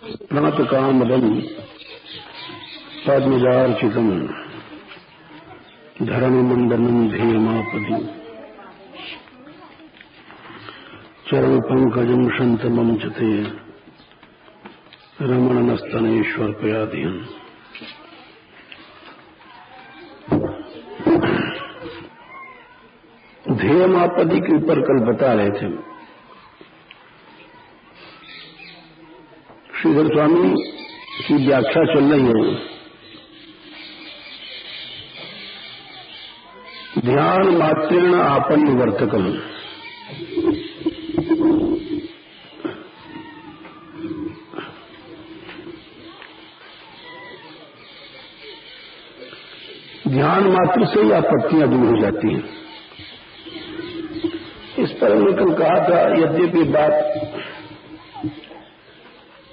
प्रातकामदं पद्मजार्चितं धरणिमण्डनं ध्येयमापदि चरणपङ्कजं शन्तमं च ते रमणनस्तनेष्वर्पयादिहम्। ध्येयमापदि के ऊपर कल बता रहे थे। श्रीधर स्वामी की व्याख्या चल रही है। ध्यान मात्रेण आपन्निवर्तकम्। ध्यान मात्र से ही आपत्तियां दूर हो जाती हैं। इस पर हमने कल कहा था, यद्यपि बात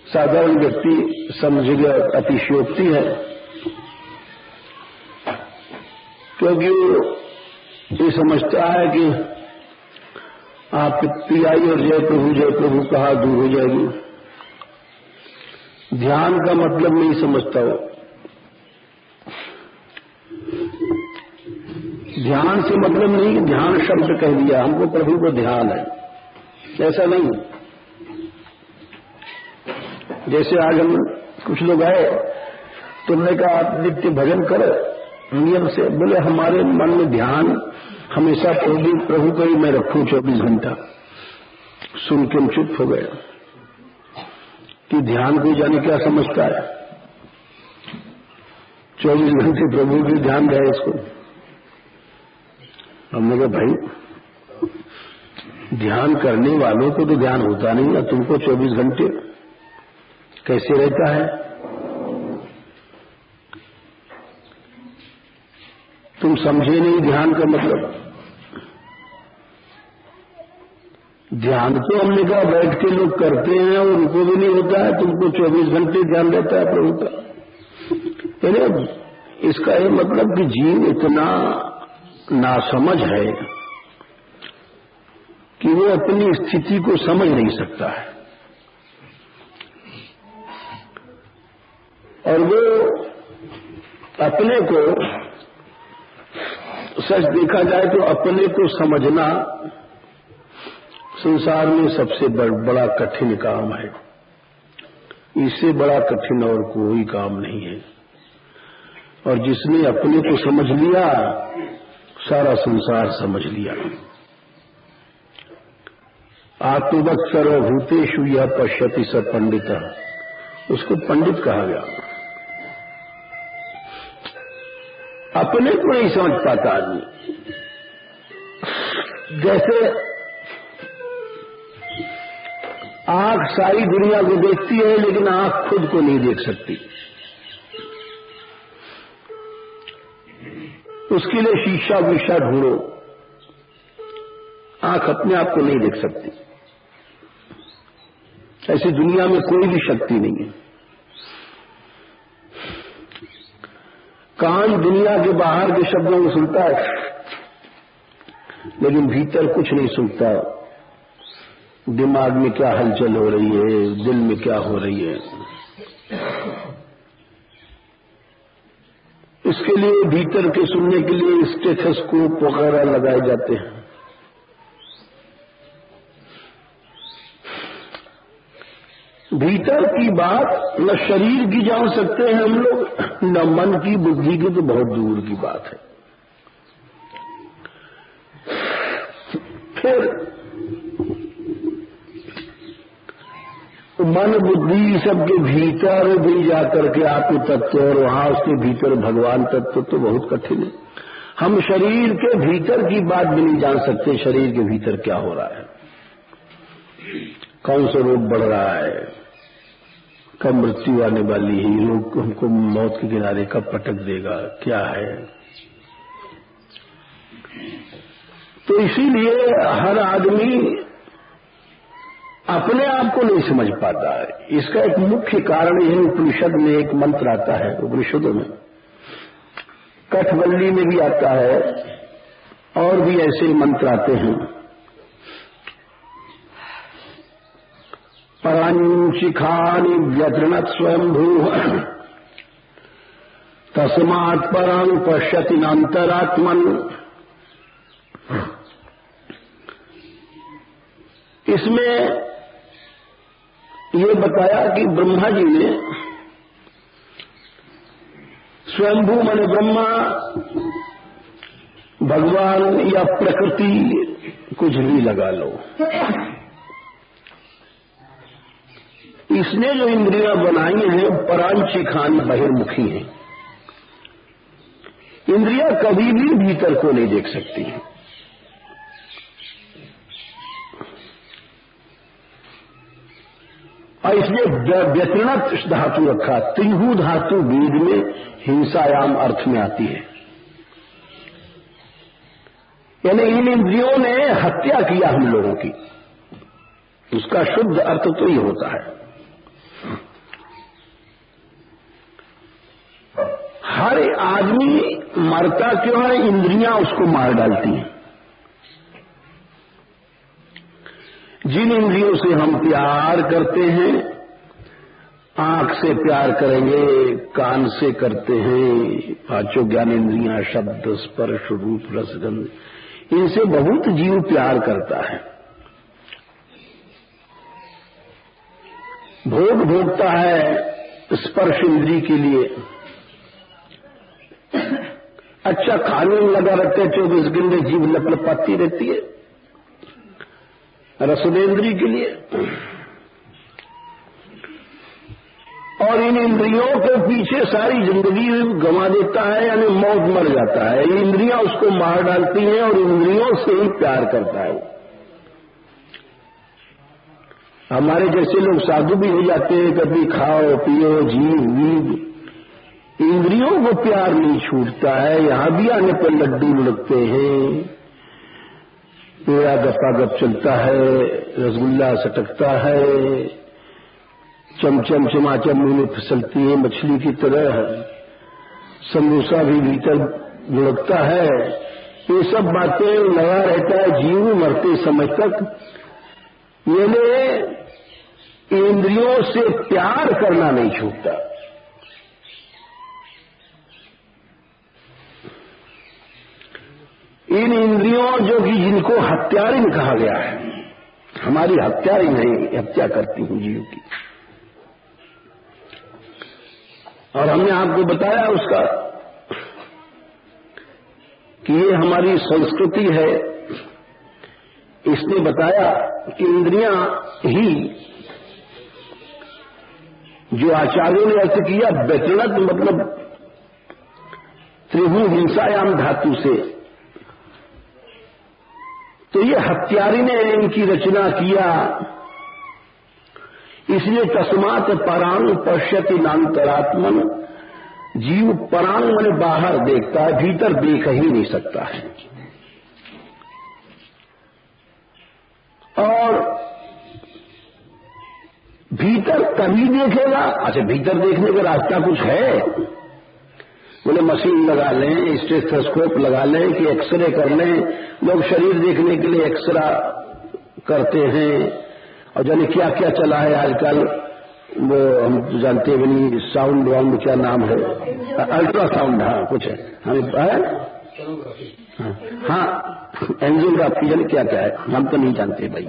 साधारण व्यक्ति समझेगा अतिशयोक्ति है, क्योंकि ये समझता है कि आपत्ति आई और जय प्रभु कहा दूर हो जाएगी। ध्यान का मतलब नहीं समझता हो। ध्यान से मतलब नहीं कि ध्यान शब्द कह दिया हमको प्रभु को ध्यान है, ऐसा नहीं। जैसे आज हम कुछ लोग आए, तुमने कहा आप नित्य भजन करो नियम से, बोले हमारे मन में ध्यान हमेशा प्रभु का ही मैं रखूं 24 घंटा। सुन के हम चुप हो गए कि ध्यान को जाने क्या समझता है। 24 घंटे प्रभु की ध्यान रहे इसको। हमने कहा भाई, ध्यान करने वालों को तो ध्यान होता नहीं है, तुमको 24 घंटे कैसे रहता है? तुम समझे नहीं ध्यान का मतलब। ध्यान तो हमने कहा बैठ के लोग करते हैं और उनको भी नहीं होता है, तुमको 24 घंटे ध्यान रहता है प्रभु का। इसका ये मतलब कि जीव इतना नासमझ है कि वो अपनी स्थिति को समझ नहीं सकता है, और वो अपने को, सच देखा जाए तो अपने को समझना संसार में सबसे बड़ा कठिन काम है। इससे बड़ा कठिन और कोई काम नहीं है। और जिसने अपने को समझ लिया, सारा संसार समझ लिया। आत्मवत् सर्वभूतेषु यः पश्यति स पंडितः, उसको पंडित कहा गया। अपने को नहीं समझ पाता आदमी। जैसे आंख सारी दुनिया को देखती है, लेकिन आंख खुद को नहीं देख सकती। उसके लिए शीशा विशा ढूंढो, आंख अपने आप को नहीं देख सकती। ऐसी दुनिया में कोई भी शक्ति नहीं है। कान दुनिया के बाहर के शब्दों को सुनता है, लेकिन भीतर कुछ नहीं सुनता। दिमाग में क्या हलचल हो रही है, दिल में क्या हो रही है, इसके लिए भीतर के सुनने के लिए स्टेथोस्कोप वगैरह लगाए जाते हैं। भीतर की बात न शरीर की जान सकते हैं हम लोग, न मन की, बुद्धि की तो बहुत दूर की बात है। फिर मन बुद्धि सबके भीतर भी जाकर के आत्म तत्व, और वहां उसके भीतर भगवान तत्व तो बहुत कठिन है। हम शरीर के भीतर की बात भी नहीं जान सकते। शरीर के भीतर क्या हो रहा है, कौन सा रोग बढ़ रहा है, कब मृत्यु आने वाली है, लोग हमको मौत के किनारे कब पटक देगा, क्या है। तो इसीलिए हर आदमी अपने आप को नहीं समझ पाता है। इसका एक मुख्य कारण यह, उपनिषद में एक मंत्र आता है, उपनिषदों में, कठवल्ली में भी आता है, और भी ऐसे मंत्र आते हैं। परांशिखानि व्यतृणत् स्वयंभू तस्मात् परं पश्यति नान्तरात्मन। इसमें ये बताया कि ब्रह्मा जी ने स्वयंभू माने ब्रह्मा, भगवान या प्रकृति, कुछ भी लगा लो, इसने जो इंद्रियां बनाई हैं परांशिखान बहिर्मुखी हैं। इंद्रियां कभी भी भीतर को नहीं देख सकती हैं। और इसलिए व्यतृणत धातु रखा। त्रिहु धातु वेद में हिंसायाम अर्थ में आती है, यानी इन इंद्रियों ने हत्या किया हम लोगों की। उसका शुद्ध अर्थ तो ये होता है। हर आदमी मरता क्यों है? इंद्रियां उसको मार डालती हैं। जिन इंद्रियों से हम प्यार करते हैं, आंख से प्यार करेंगे, कान से करते हैं, पांचों ज्ञानेंद्रियां, शब्द, स्पर्श, रूप, रसगंध, इनसे बहुत जीव प्यार करता है। भोग भोगता है स्पर्श इंद्री के लिए। अच्छा खाने में लगा रहते 24 घंटे, जीव लपलपाती रहती है रसनेन्द्रिय के लिए। और इन इंद्रियों के पीछे सारी जिंदगी गंवा देता है, यानी मौत मर जाता है। ये इंद्रियां उसको मार डालती हैं और इंद्रियों से ही प्यार करता है। हमारे जैसे लोग साधु भी हो जाते हैं, कभी खाओ पियो जीव वीव, इंद्रियों को प्यार नहीं छूटता है। यहां भी आने पर लड्डू लुढ़कते हैं, पेड़ा गपागप चलता है, रसगुल्ला सटकता है, चमचम चमाचम मुंह में फिसलती है मछली की तरह, समोसा भी भीतर लुढ़कता है। ये सब बातें लगा रहता है जीव मरते समय तक। यानी इंद्रियों से प्यार करना नहीं छूटता। इन इंद्रियों जो कि जिनको हत्यारिन कहा गया है, हमारी हत्यारिन है, हत्या करती हूं जीव की। और हमने आपको बताया उसका कि ये हमारी संस्कृति है। इसने बताया कि इंद्रियां ही, जो आचार्यों ने अर्थ किया व्यतृणत मतलब त्रिभु हिंसायाम धातु से, तो ये हत्यारी ने इनकी रचना किया। इसलिए तस्मात् परांग पश्यति नान्तरात्मन, जीव परांग माने बाहर देखता है, भीतर देख ही नहीं सकता है। और भीतर तभी देखेगा। अच्छा भीतर देखने का रास्ता कुछ है? बोले मशीन लगा लें, स्टेथोस्कोप लगा लें कि एक्सरे कर लें। लोग शरीर देखने के लिए एक्सरा करते हैं, और जाने क्या क्या चला है आजकल, वो हम तो जानते भी नहीं, साउंड वाउंड क्या नाम है, अल्ट्रासाउंड, हाँ कुछ है, हमें हाँ एंजियोग्राफी, जाने क्या क्या है, हम तो नहीं जानते भाई।